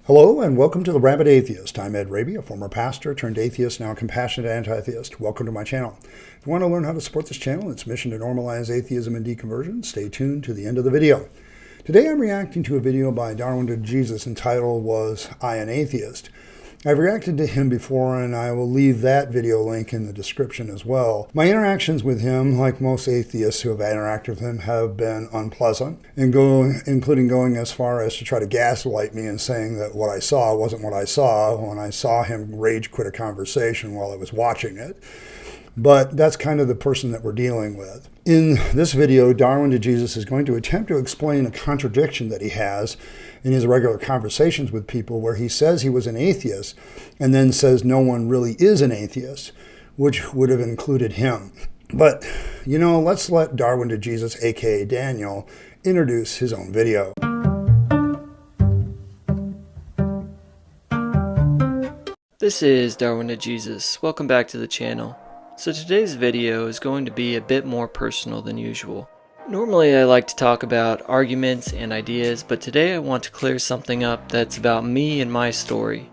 Hello and welcome to the Rabyd Atheist. I'm Ed Rabyd, a former pastor turned atheist, now a compassionate anti-theist. Welcome to my channel. If you want to learn how to support this channel and its mission to normalize atheism and deconversion, stay tuned to the end of the video. Today I'm reacting to a video by Darwin to Jesus entitled Was I an Atheist? I've reacted to him before and I will leave that video link in the description as well. My interactions with him, like most atheists who have interacted with him, have been unpleasant, including going as far as to try to gaslight me and saying that what I saw wasn't what I saw when I saw him rage quit a conversation while I was watching it. But that's kind of the person that we're dealing with. In this video, Darwin to Jesus is going to attempt to explain a contradiction that he has in his regular conversations with people where he says he was an atheist and then says no one really is an atheist, which would have included him. But, let's let Darwin to Jesus, aka Daniel, introduce his own video. This is Darwin to Jesus. Welcome back to the channel. So today's video is going to be a bit more personal than usual. Normally I like to talk about arguments and ideas, but today I want to clear something up that's about me and my story.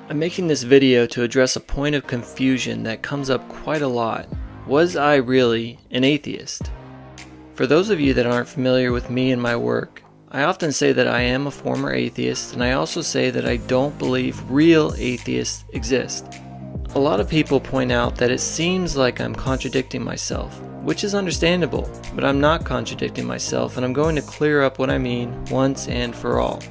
I'm making this video to address a point of confusion that comes up quite a lot. Was I really an atheist? For those of you that aren't familiar with me and my work, I often say that I am a former atheist, and I also say that I don't believe real atheists exist. A lot of people point out that it seems like I'm contradicting myself, which is understandable, but I'm not contradicting myself, and I'm going to clear up what I mean once and for all.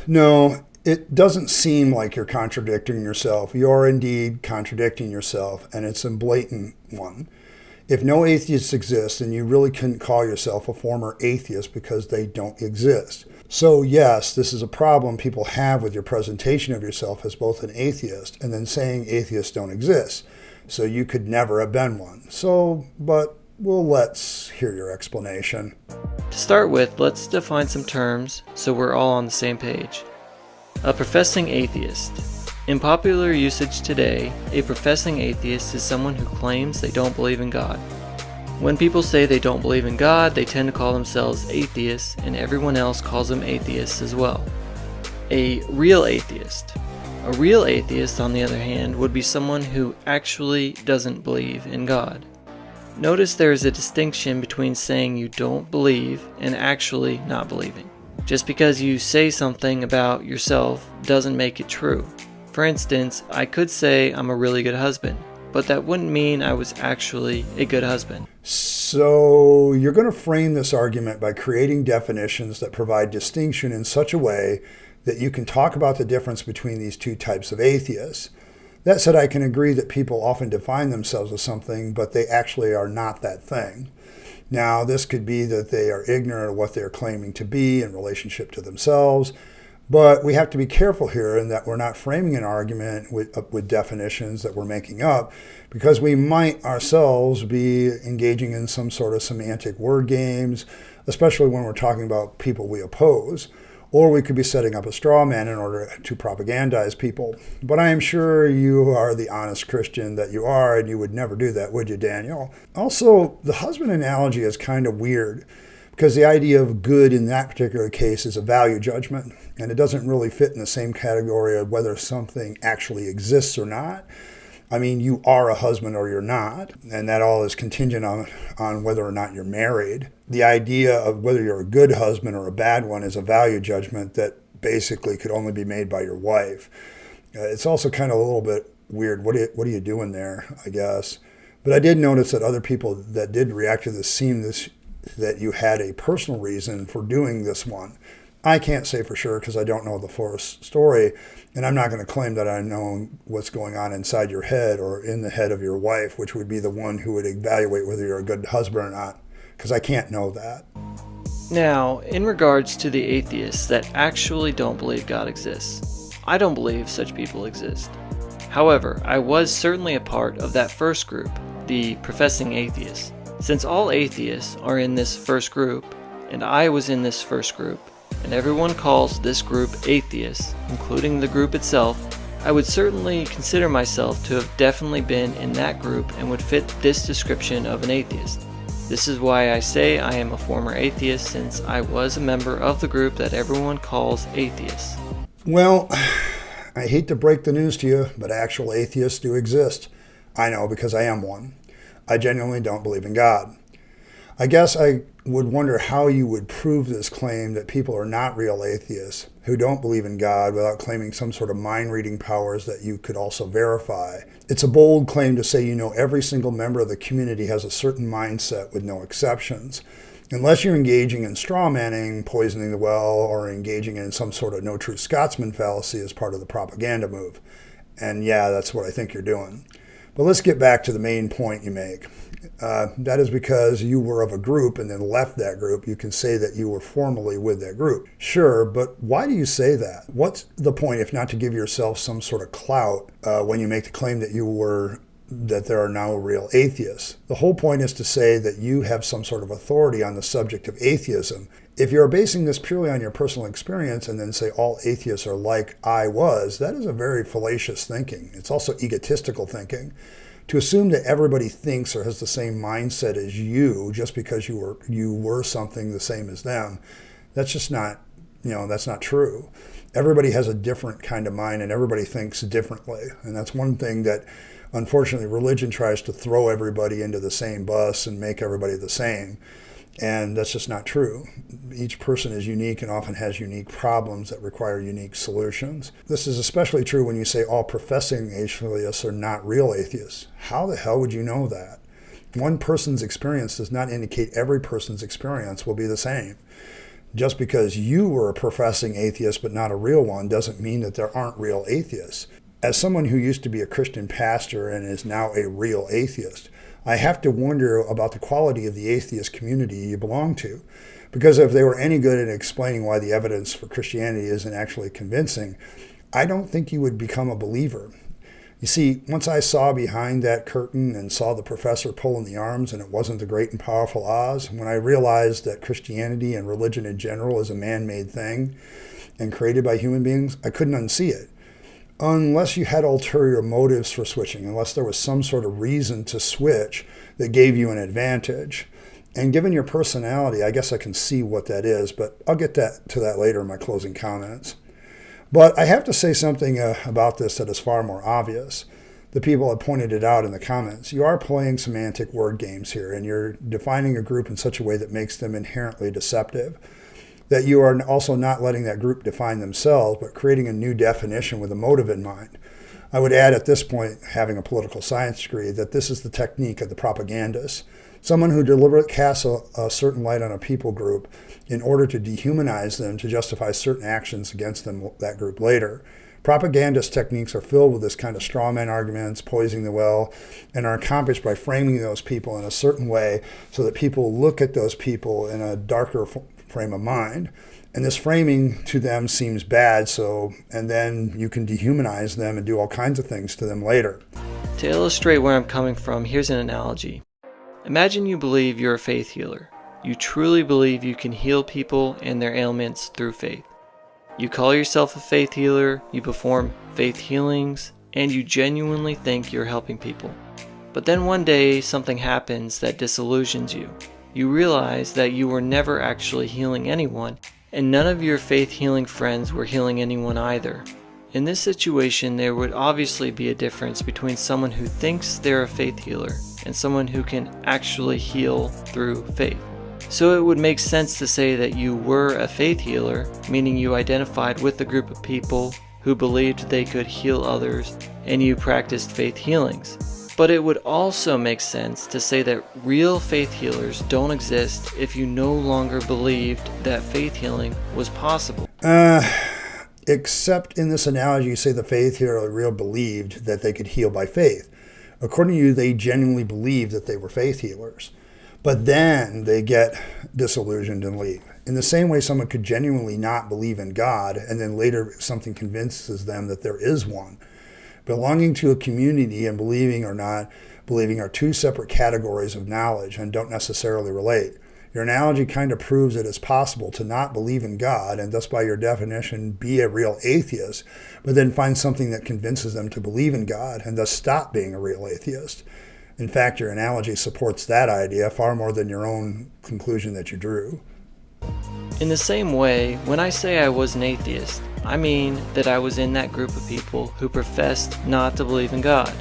No, it doesn't seem like you're contradicting yourself. You're indeed contradicting yourself, and it's a blatant one. If no atheists exist, then you really couldn't call yourself a former atheist because they don't exist. So yes, this is a problem people have with your presentation of yourself as both an atheist and then saying atheists don't exist. So you could never have been one. But let's hear your explanation. To start with, let's define some terms so we're all on the same page. A professing atheist. In popular usage today, a professing atheist is someone who claims they don't believe in God. When people say they don't believe in God, they tend to call themselves atheists, and everyone else calls them atheists as well. A real atheist. A real atheist, on the other hand, would be someone who actually doesn't believe in God. Notice there is a distinction between saying you don't believe and actually not believing. Just because you say something about yourself doesn't make it true. For instance, I could say I'm a really good husband, but that wouldn't mean I was actually a good husband. So you're going to frame this argument by creating definitions that provide distinction in such a way that you can talk about the difference between these two types of atheists. That said, I can agree that people often define themselves as something, but they actually are not that thing. Now, this could be that they are ignorant of what they're claiming to be in relationship to themselves, but we have to be careful here in that we're not framing an argument with definitions that we're making up, because we might ourselves be engaging in some sort of semantic word games, especially when we're talking about people we oppose. Or we could be setting up a straw man in order to propagandize people. But I am sure you are the honest Christian that you are, and you would never do that, would you, Daniel? Also, the husband analogy is kind of weird, because the idea of good in that particular case is a value judgment, and it doesn't really fit in the same category of whether something actually exists or not. I mean, you are a husband or you're not, and that all is contingent on whether or not you're married. The idea of whether you're a good husband or a bad one is a value judgment that basically could only be made by your wife. It's also kind of a little bit weird. What are you doing there, I guess? But I did notice that other people that did react to this seemed that you had a personal reason for doing this one. I can't say for sure because I don't know the full story, and I'm not going to claim that I know what's going on inside your head or in the head of your wife, which would be the one who would evaluate whether you're a good husband or not, because I can't know that. Now, in regards to the atheists that actually don't believe God exists, I don't believe such people exist. However, I was certainly a part of that first group, the professing atheists. Since all atheists are in this first group, and I was in this first group, and everyone calls this group atheists, including the group itself, I would certainly consider myself to have definitely been in that group and would fit this description of an atheist. This is why I say I am a former atheist, since I was a member of the group that everyone calls atheists. Well, I hate to break the news to you, but actual atheists do exist. I know because I am one. I genuinely don't believe in God. I guess I would wonder how you would prove this claim that people are not real atheists who don't believe in God without claiming some sort of mind-reading powers that you could also verify. It's a bold claim to say you know every single member of the community has a certain mindset with no exceptions. Unless you're engaging in straw manning, poisoning the well, or engaging in some sort of no true Scotsman fallacy as part of the propaganda move. And yeah, that's what I think you're doing. But let's get back to the main point you make. That is because you were of a group and then left that group, you can say that you were formerly with that group. Sure, but why do you say that? What's the point if not to give yourself some sort of clout when you make the claim that there are now real atheists? The whole point is to say that you have some sort of authority on the subject of atheism. If you're basing this purely on your personal experience and then say all atheists are like I was, that is a very fallacious thinking. It's also egotistical thinking. To assume that everybody thinks or has the same mindset as you just because you were something the same as them, that's just not, that's not true. Everybody has a different kind of mind and everybody thinks differently. And that's one thing that, unfortunately, religion tries to throw everybody into the same bus and make everybody the same. And that's just not true. Each person is unique and often has unique problems that require unique solutions. This is especially true when you say all professing atheists are not real atheists. How the hell would you know that? One person's experience does not indicate every person's experience will be the same. Just because you were a professing atheist but not a real one doesn't mean that there aren't real atheists. As someone who used to be a Christian pastor and is now a real atheist, I have to wonder about the quality of the atheist community you belong to. Because if they were any good at explaining why the evidence for Christianity isn't actually convincing, I don't think you would become a believer. You see, once I saw behind that curtain and saw the professor pulling the arms and it wasn't the great and powerful Oz, when I realized that Christianity and religion in general is a man-made thing and created by human beings, I couldn't unsee it. Unless you had ulterior motives for switching, unless there was some sort of reason to switch that gave you an advantage. And given your personality, I guess I can see what that is, but I'll get to that later in my closing comments. But I have to say something about this that is far more obvious. The people have pointed it out in the comments. You are playing semantic word games here, and you're defining a group in such a way that makes them inherently deceptive. That you are also not letting that group define themselves, but creating a new definition with a motive in mind. I would add at this point, having a political science degree, that this is the technique of the propagandist, someone who deliberately casts a certain light on a people group in order to dehumanize them to justify certain actions against them, that group later. Propagandist techniques are filled with this kind of straw man arguments, poisoning the well, and are accomplished by framing those people in a certain way so that people look at those people in a darker frame of mind. And this framing to them seems bad, and then you can dehumanize them and do all kinds of things to them later. To illustrate where I'm coming from, here's an analogy. Imagine you believe you're a faith healer. You truly believe you can heal people and their ailments through faith. You call yourself a faith healer, you perform faith healings, and you genuinely think you're helping people. But then one day something happens that disillusions you. You realize that you were never actually healing anyone, and none of your faith healing friends were healing anyone either. In this situation, there would obviously be a difference between someone who thinks they're a faith healer and someone who can actually heal through faith. So it would make sense to say that you were a faith healer, meaning you identified with a group of people who believed they could heal others, and you practiced faith healings. But it would also make sense to say that real faith healers don't exist if you no longer believed that faith healing was possible. Except in this analogy, you say the faith healer real believed that they could heal by faith. According to you, they genuinely believed that they were faith healers. But then they get disillusioned and leave. In the same way someone could genuinely not believe in God, and then later something convinces them that there is one. Belonging to a community and believing or not believing are two separate categories of knowledge and don't necessarily relate. Your analogy kind of proves it is possible to not believe in God and thus by your definition be a real atheist, but then find something that convinces them to believe in God and thus stop being a real atheist. In fact, your analogy supports that idea far more than your own conclusion that you drew. In the same way, when I say I was an atheist, I mean that I was in that group of people who professed not to believe in God.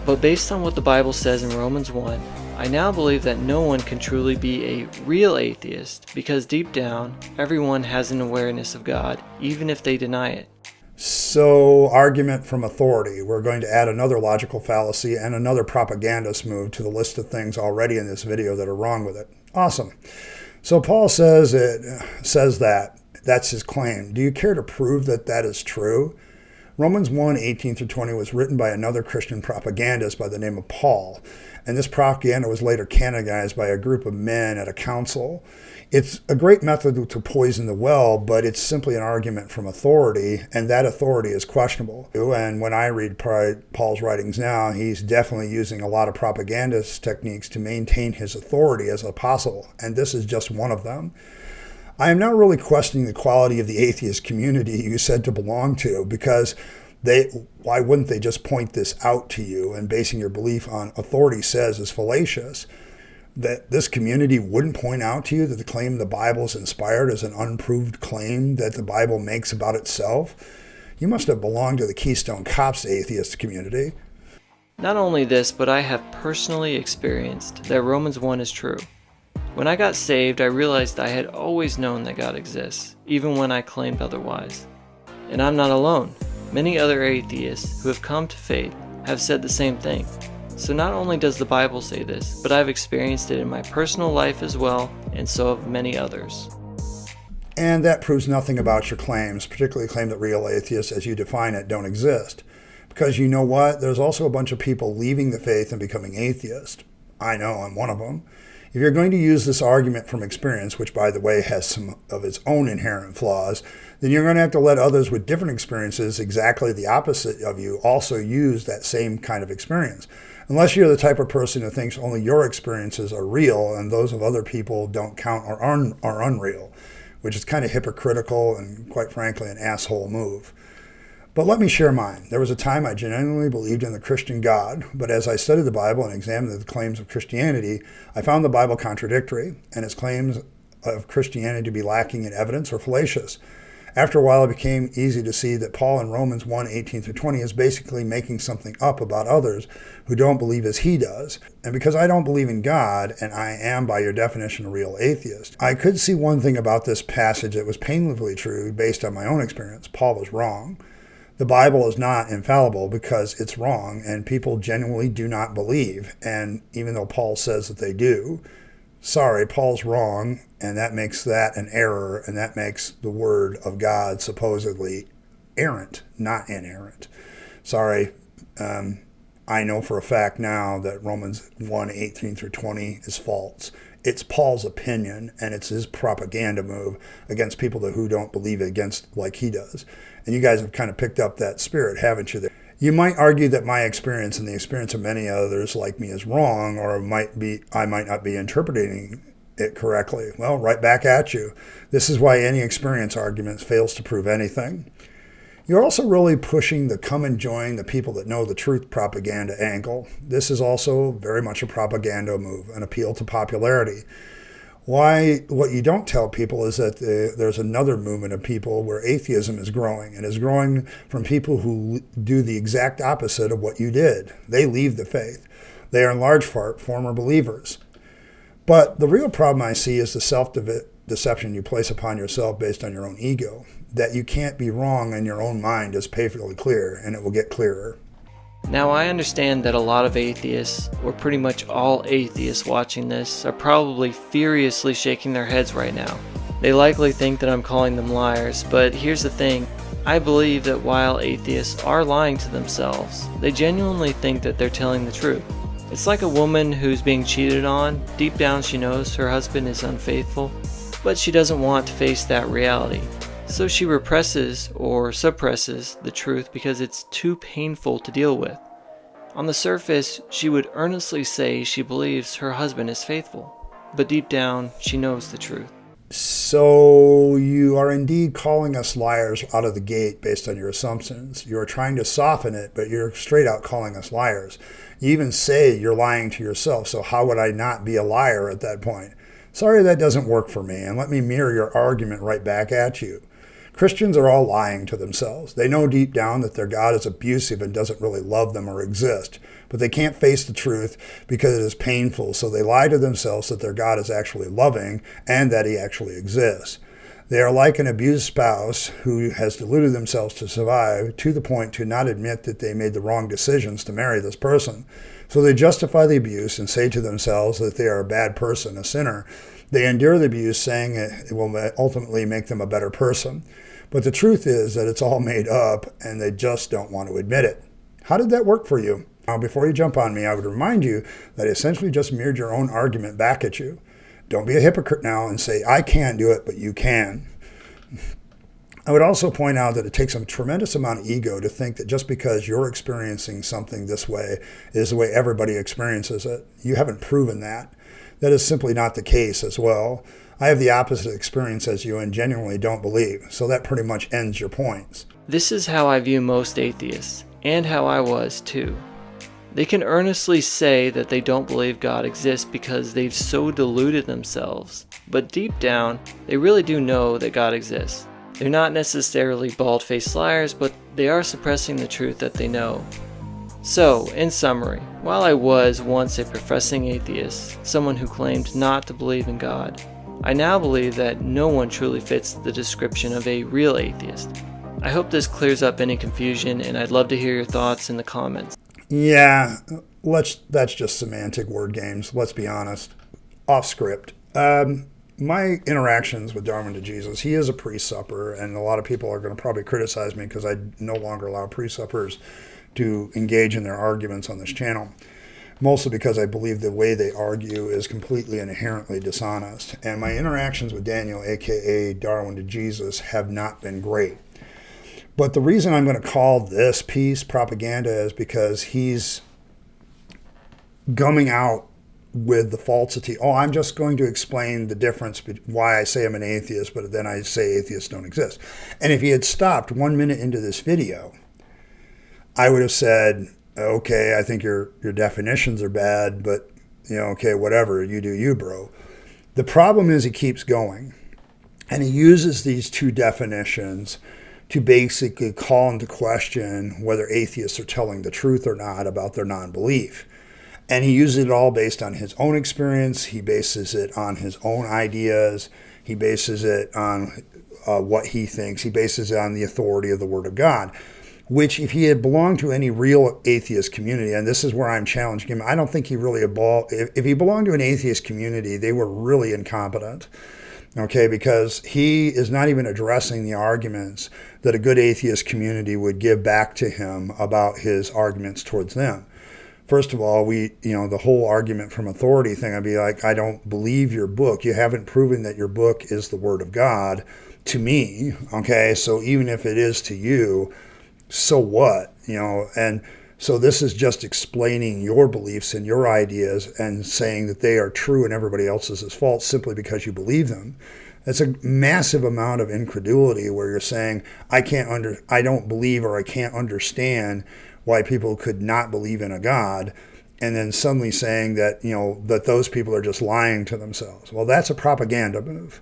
But based on what the Bible says in Romans 1, I now believe that no one can truly be a real atheist because deep down, everyone has an awareness of God, even if they deny it. So, argument from authority. We're going to add another logical fallacy and another propagandist move to the list of things already in this video that are wrong with it. Awesome. So Paul says that's his claim. Do you care to prove that that is true? Romans 1:18-20 was written by another Christian propagandist by the name of Paul, and this propaganda was later canonized by a group of men at a council. It's a great method to poison the well, but it's simply an argument from authority, and that authority is questionable. And when I read Paul's writings now, he's definitely using a lot of propagandist techniques to maintain his authority as an apostle, and this is just one of them. I am now really questioning the quality of the atheist community you said to belong to, because why wouldn't they just point this out to you, and basing your belief on authority says is fallacious? That this community wouldn't point out to you that the claim the Bible is inspired is an unproved claim that the Bible makes about itself? You must have belonged to the Keystone Cops atheist community. Not only this, but I have personally experienced that Romans 1 is true. When I got saved, I realized I had always known that God exists, even when I claimed otherwise. And I'm not alone. Many other atheists who have come to faith have said the same thing. So not only does the Bible say this, but I've experienced it in my personal life as well, and so have many others. And that proves nothing about your claims, particularly the claim that real atheists, as you define it, don't exist. Because you know what? There's also a bunch of people leaving the faith and becoming atheists. I know, I'm one of them. If you're going to use this argument from experience, which by the way has some of its own inherent flaws, then you're going to have to let others with different experiences, exactly the opposite of you, also use that same kind of experience. Unless you're the type of person who thinks only your experiences are real and those of other people don't count or are unreal, which is kind of hypocritical and, quite frankly, an asshole move. But let me share mine. There was a time I genuinely believed in the Christian God, but as I studied the Bible and examined the claims of Christianity, I found the Bible contradictory and its claims of Christianity to be lacking in evidence or fallacious. After a while, it became easy to see that Paul in Romans 1:18-20 is basically making something up about others who don't believe as he does. And because I don't believe in God, and I am by your definition a real atheist, I could see one thing about this passage that was painfully true based on my own experience. Paul was wrong. The Bible is not infallible because it's wrong, and people genuinely do not believe. And even though Paul says that they do, sorry, Paul's wrong, and that makes that an error, and that makes the word of God supposedly errant, not inerrant. Sorry, I know for a fact now that Romans 1:18-20 is false. It's Paul's opinion, and it's his propaganda move against people who don't believe against like he does. And you guys have kind of picked up that spirit, haven't you? You might argue that my experience and the experience of many others like me is wrong, or I might not be interpreting it correctly. Well, right back at you. This is why any experience argument fails to prove anything. You're also really pushing the come and join the people that know the truth propaganda angle. This is also very much a propaganda move, an appeal to popularity. What you don't tell people is that there's another movement of people where atheism is growing, and is growing from people who do the exact opposite of what you did. They leave the faith. They are in large part former believers. But the real problem I see is the self-deception you place upon yourself based on your own ego. That you can't be wrong in your own mind is painfully clear, and it will get clearer. Now I understand that a lot of atheists, or pretty much all atheists watching this, are probably furiously shaking their heads right now. They likely think that I'm calling them liars, but here's the thing. I believe that while atheists are lying to themselves, they genuinely think that they're telling the truth. It's like a woman who's being cheated on. Deep down she knows her husband is unfaithful, but she doesn't want to face that reality. So she represses or suppresses the truth because it's too painful to deal with. On the surface, she would earnestly say she believes her husband is faithful, but deep down, she knows the truth. So you are indeed calling us liars out of the gate based on your assumptions. You are trying to soften it, but you're straight out calling us liars. You even say you're lying to yourself, so how would I not be a liar at that point? Sorry, that doesn't work for me, and let me mirror your argument right back at you. Christians are all lying to themselves. They know deep down that their God is abusive and doesn't really love them or exist, but they can't face the truth because it is painful, so they lie to themselves that their God is actually loving and that he actually exists. They are like an abused spouse who has deluded themselves to survive to the point to not admit that they made the wrong decisions to marry this person. So they justify the abuse and say to themselves that they are a bad person, a sinner. They endure the abuse, saying it will ultimately make them a better person. But the truth is that it's all made up and they just don't want to admit it. How did that work for you? Now, before you jump on me, I would remind you that I essentially just mirrored your own argument back at you. Don't be a hypocrite now and say, I can't do it, but you can. I would also point out that it takes a tremendous amount of ego to think that just because you're experiencing something this way is the way everybody experiences it. You haven't proven that. That is simply not the case as well. I have the opposite experience as you and genuinely don't believe, so that pretty much ends your points. This is how I view most atheists, and how I was too. They can earnestly say that they don't believe God exists because they've so deluded themselves, but deep down, they really do know that God exists. They're not necessarily bald-faced liars, but they are suppressing the truth that they know. So, in summary, while I was once a professing atheist, someone who claimed not to believe in God, I now believe that no one truly fits the description of a real atheist. I hope this clears up any confusion, and I'd love to hear your thoughts in the comments. Yeah, that's just semantic word games, let's be honest. Off script. My interactions with Darwin to Jesus, he is a pre-supper, and a lot of people are going to probably criticize me because I no longer allow pre-suppers to engage in their arguments on this channel, mostly because I believe the way they argue is completely and inherently dishonest. And my interactions with Daniel, aka Darwin to Jesus, have not been great. But the reason I'm going to call this piece propaganda is because he's gumming out with the falsity. Oh, I'm just going to explain the difference, why I say I'm an atheist, but then I say atheists don't exist. And if he had stopped 1 minute into this video, I would have said, okay, I think your definitions are bad, but okay, whatever, you do you, bro. The problem is he keeps going, and he uses these two definitions to basically call into question whether atheists are telling the truth or not about their non-belief. And he uses it all based on his own experience. He bases it on his own ideas. He bases it on what he thinks. He bases it on the authority of the Word of God, which if he had belonged to any real atheist community, and this is where I'm challenging him, I don't think he really if he belonged to an atheist community, they were really incompetent. Okay, because he is not even addressing the arguments that a good atheist community would give back to him about his arguments towards them. First of all, the whole argument from authority thing, I'd be like, I don't believe your book. You haven't proven that your book is the Word of God to me. Okay, so even if it is to you, so what? And so this is just explaining your beliefs and your ideas and saying that they are true and everybody else's is false simply because you believe them. That's a massive amount of incredulity where you're saying, I don't believe or I can't understand why people could not believe in a God, and then suddenly saying that, that those people are just lying to themselves. Well, that's a propaganda move.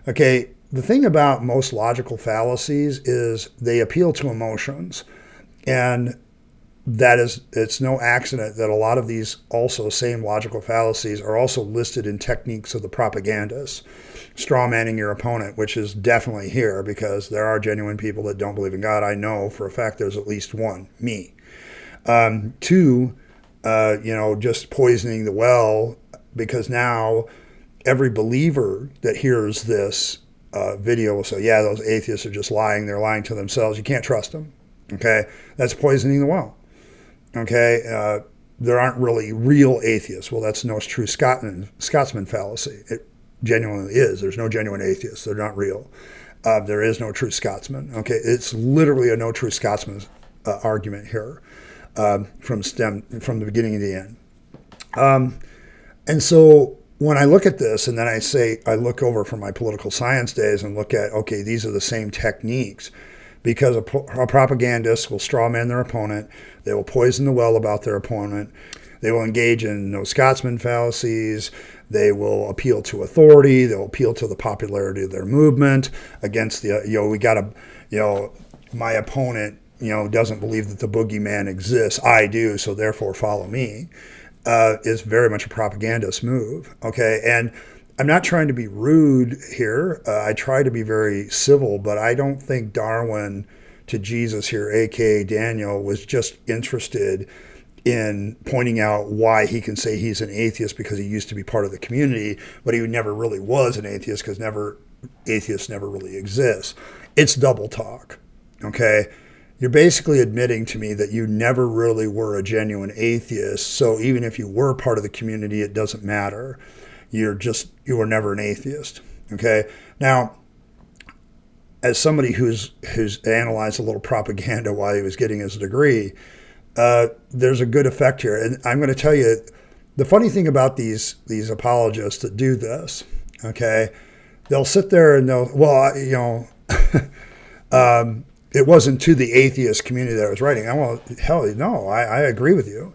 Okay, the thing about most logical fallacies is they appeal to emotions, and it's no accident that a lot of these also same logical fallacies are also listed in techniques of the propagandists, strawmanning your opponent, which is definitely here because there are genuine people that don't believe in God. I know for a fact there's at least one, me. Two, just poisoning the well, because now every believer that hears this video will say, yeah, those atheists are just lying. They're lying to themselves. You can't trust them. Okay, that's poisoning the well. Okay, there aren't really real atheists. Well, that's no true Scotsman fallacy. It genuinely is. There's no genuine atheists. They're not real. There is no true Scotsman. Okay, it's literally a no true Scotsman argument here from the beginning to the end. And so when I look at this and then I look over from my political science days and look at, okay, these are the same techniques. Because a propagandist will strawman their opponent. They will poison the well about their opponent. They will engage in no Scotsman fallacies. They will appeal to authority. They'll appeal to the popularity of their movement against the, we got to, my opponent, doesn't believe that the boogeyman exists. I do, so therefore follow me. Is very much a propagandist move. Okay. And I'm not trying to be rude here. I try to be very civil, but I don't think Darwin to Jesus here, aka Daniel, was just interested in pointing out why he can say he's an atheist because he used to be part of the community, but he never really was an atheist because atheists never really exist. It's double talk. Okay. You're basically admitting to me that you never really were a genuine atheist. So even if you were part of the community, it doesn't matter. You were never an atheist. Okay. Now, as somebody who's analyzed a little propaganda while he was getting his degree, there's a good effect here. And I'm going to tell you, the funny thing about these apologists that do this, okay, they'll sit there and it wasn't to the atheist community that I was writing. Hell no, I agree with you.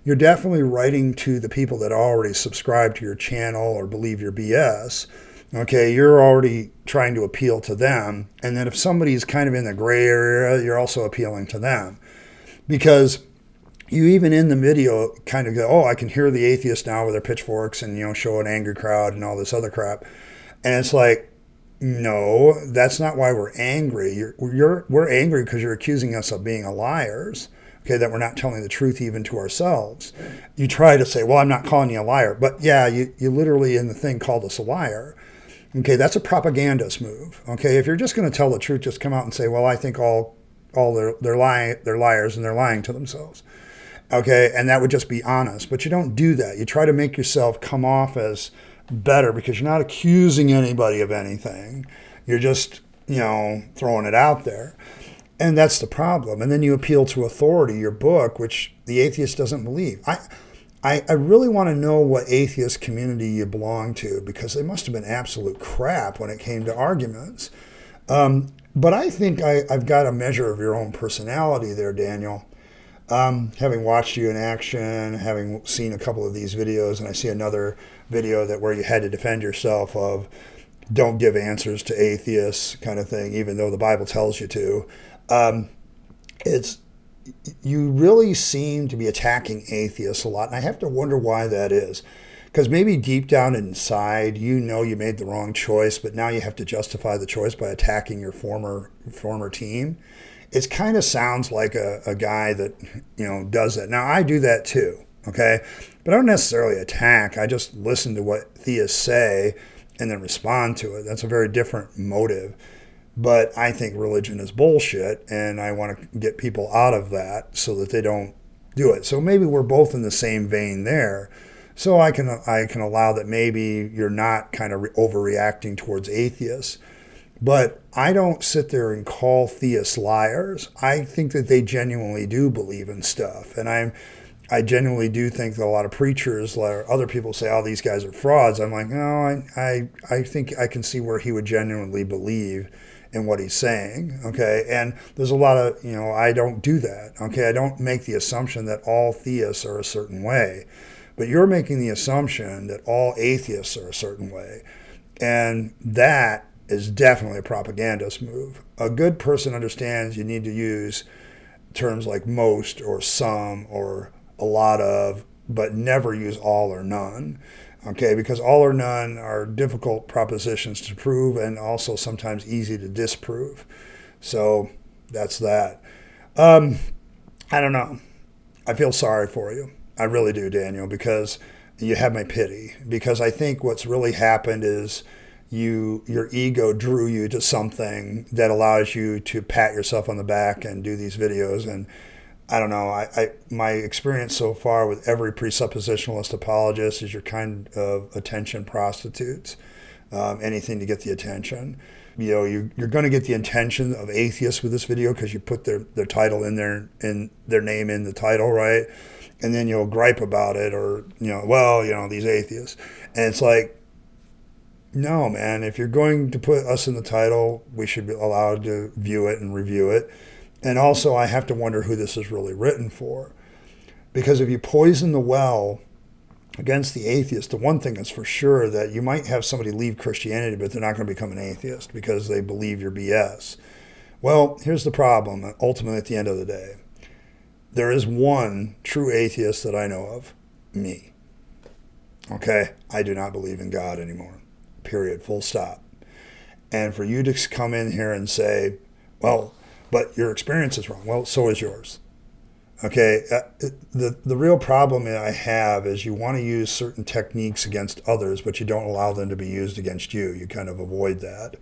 You're definitely writing to the people that already subscribe to your channel or believe your BS. Okay, you're already trying to appeal to them. And then if somebody's kind of in the gray area, you're also appealing to them. Because you even in the video kind of go, oh, I can hear the atheists now with their pitchforks and, show an angry crowd and all this other crap. And it's like, no, that's not why we're angry. We're angry because you're accusing us of being liars. Okay, that we're not telling the truth even to ourselves. You try to say, well, I'm not calling you a liar. But yeah, you literally in the thing called us a liar. Okay, that's a propagandist move. Okay, if you're just going to tell the truth, just come out and say, well, I think all they're liars and they're lying to themselves. Okay, and that would just be honest. But you don't do that. You try to make yourself come off as better because you're not accusing anybody of anything. You're just, throwing it out there. And that's the problem. And then you appeal to authority, your book, which the atheist doesn't believe. I really want to know what atheist community you belong to because they must have been absolute crap when it came to arguments. But I think I've got a measure of your own personality there, Daniel. Having watched you in action, having seen a couple of these videos, and I see another video where you had to defend yourself of don't give answers to atheists kind of thing, even though the Bible tells you to. You really seem to be attacking atheists a lot, and I have to wonder why that is. Because maybe deep down inside, you made the wrong choice, but now you have to justify the choice by attacking your former team. It kind of sounds like a guy that, does that. Now, I do that too, okay? But I don't necessarily attack. I just listen to what theists say and then respond to it. That's a very different motive. But I think religion is bullshit, and I want to get people out of that so that they don't do it. So maybe we're both in the same vein there. So I can allow that maybe you're not kind of overreacting towards atheists. But I don't sit there and call theists liars. I think that they genuinely do believe in stuff. And I genuinely do think that a lot of preachers or other people say, oh, these guys are frauds. I'm like, no, I think I can see where he would genuinely believe in what he's saying, okay? And there's a lot of, I don't do that, okay? I don't make the assumption that all theists are a certain way. But you're making the assumption that all atheists are a certain way. And that is definitely a propagandist move. A good person understands you need to use terms like most or some or a lot of, but never use all or none. Okay, because all or none are difficult propositions to prove and also sometimes easy to disprove. So that's that. I don't know. I feel sorry for you. I really do, Daniel, because you have my pity. Because I think what's really happened is your ego drew you to something that allows you to pat yourself on the back and do these videos. And I don't know, my experience so far with every presuppositionalist apologist is you're kind of attention prostitutes, anything to get the attention. You're going to get the attention of atheists with this video because you put their title in there and their name in the title, right? And then you'll gripe about it or, these atheists. And it's like, no, man, if you're going to put us in the title, we should be allowed to view it and review it. And also, I have to wonder who this is really written for. Because if you poison the well against the atheist, the one thing is for sure that you might have somebody leave Christianity, but they're not going to become an atheist because they believe your BS. Well, here's the problem, ultimately at the end of the day. There is one true atheist that I know of, me. Okay? I do not believe in God anymore. Period. Full stop. And for you to come in here and say, well, but your experience is wrong. Well, so is yours. Okay? The real problem I have is you want to use certain techniques against others, but you don't allow them to be used against you. You kind of avoid that.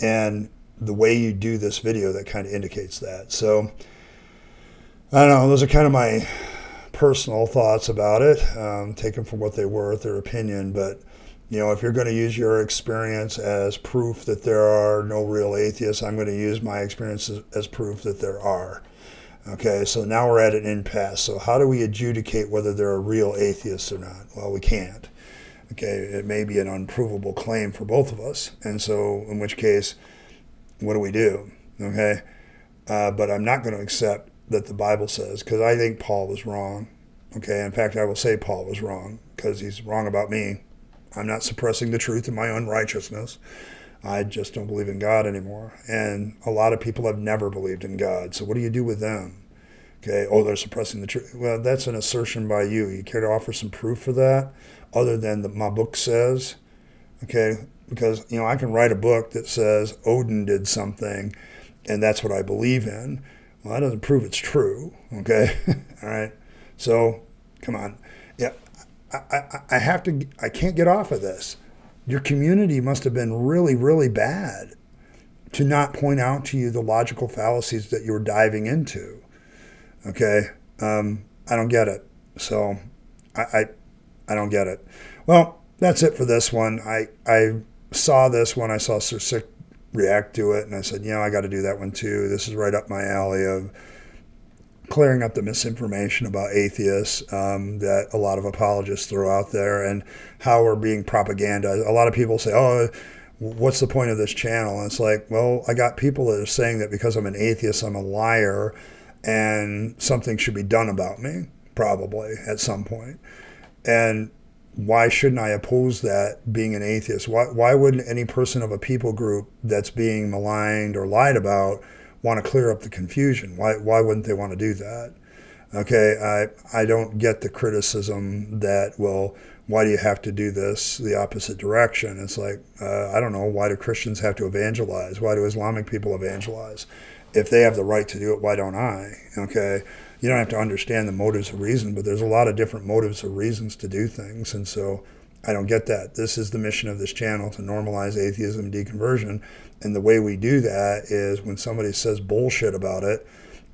And the way you do this video, that kind of indicates that. So, I don't know, those are kind of my personal thoughts about it, taken from what they were, their opinion. But, if you're going to use your experience as proof that there are no real atheists, I'm going to use my experience as proof that there are. Okay, so now we're at an impasse. So how do we adjudicate whether there are real atheists or not? Well, we can't. Okay, it may be an unprovable claim for both of us. And so, in which case, what do we do? Okay, but I'm not going to accept that the Bible says, because I think Paul was wrong. Okay, in fact, I will say Paul was wrong because he's wrong about me. I'm not suppressing the truth in my unrighteousness. I just don't believe in God anymore. And a lot of people have never believed in God. So what do you do with them? Okay, oh, they're suppressing the truth. Well, that's an assertion by you. You care to offer some proof for that other than that my book says? Okay, because, I can write a book that says Odin did something and that's what I believe in. Well, that doesn't prove it's true, okay? All right? So, come on. Yeah, I can't get off of this. Your community must have been really, really bad to not point out to you the logical fallacies that you were diving into, okay? I don't get it. So, I don't get it. Well, that's it for this one. I saw this one. I saw Sir Sick react to it, and I said, I got to do that one too. This is right up my alley of clearing up the misinformation about atheists that a lot of apologists throw out there and how we're being propagandized. A lot of people say, oh, what's the point of this channel? And it's like, well, I got people that are saying that because I'm an atheist, I'm a liar, and something should be done about me, probably, at some point. And why shouldn't I oppose that, being an atheist? Why wouldn't any person of a people group that's being maligned or lied about want to clear up the confusion? Why wouldn't they want to do that? Okay, I don't get the criticism that, well, why do you have to do this the opposite direction? It's like, I don't know, why do Christians have to evangelize? Why do Islamic people evangelize? If they have the right to do it, why don't I? Okay, you don't have to understand the motives of reason, but there's a lot of different motives or reasons to do things, and so I don't get that. This is the mission of this channel, to normalize atheism and deconversion, and the way we do that is when somebody says bullshit about it,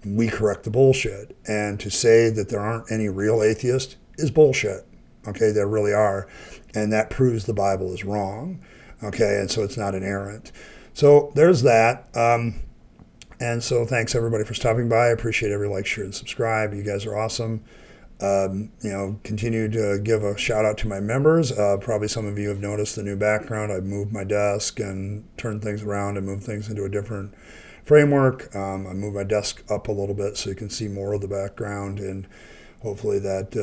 we correct the bullshit. And to say that there aren't any real atheists is bullshit. Okay, there really are, and that proves the Bible is wrong. Okay, and so it's not inerrant. So there's that. And so thanks everybody for stopping by. I appreciate every like, share, and subscribe. You guys are awesome. Continue to give a shout out to my members. Probably some of you have noticed the new background. I've moved my desk and turned things around and moved things into a different framework. I moved my desk up a little bit so you can see more of the background, and hopefully that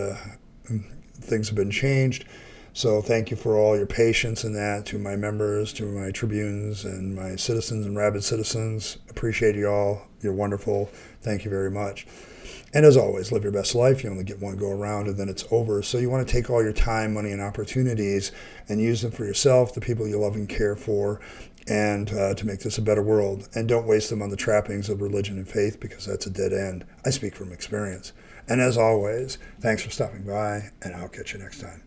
things have been changed. So thank you for all your patience in that, to my members, to my tribunes, and my citizens and rabid citizens. Appreciate you all. You're wonderful. Thank you very much. And as always, live your best life. You only get one go around, and then it's over. So you want to take all your time, money, and opportunities and use them for yourself, the people you love and care for, and to make this a better world. And don't waste them on the trappings of religion and faith, because that's a dead end. I speak from experience. And as always, thanks for stopping by, and I'll catch you next time.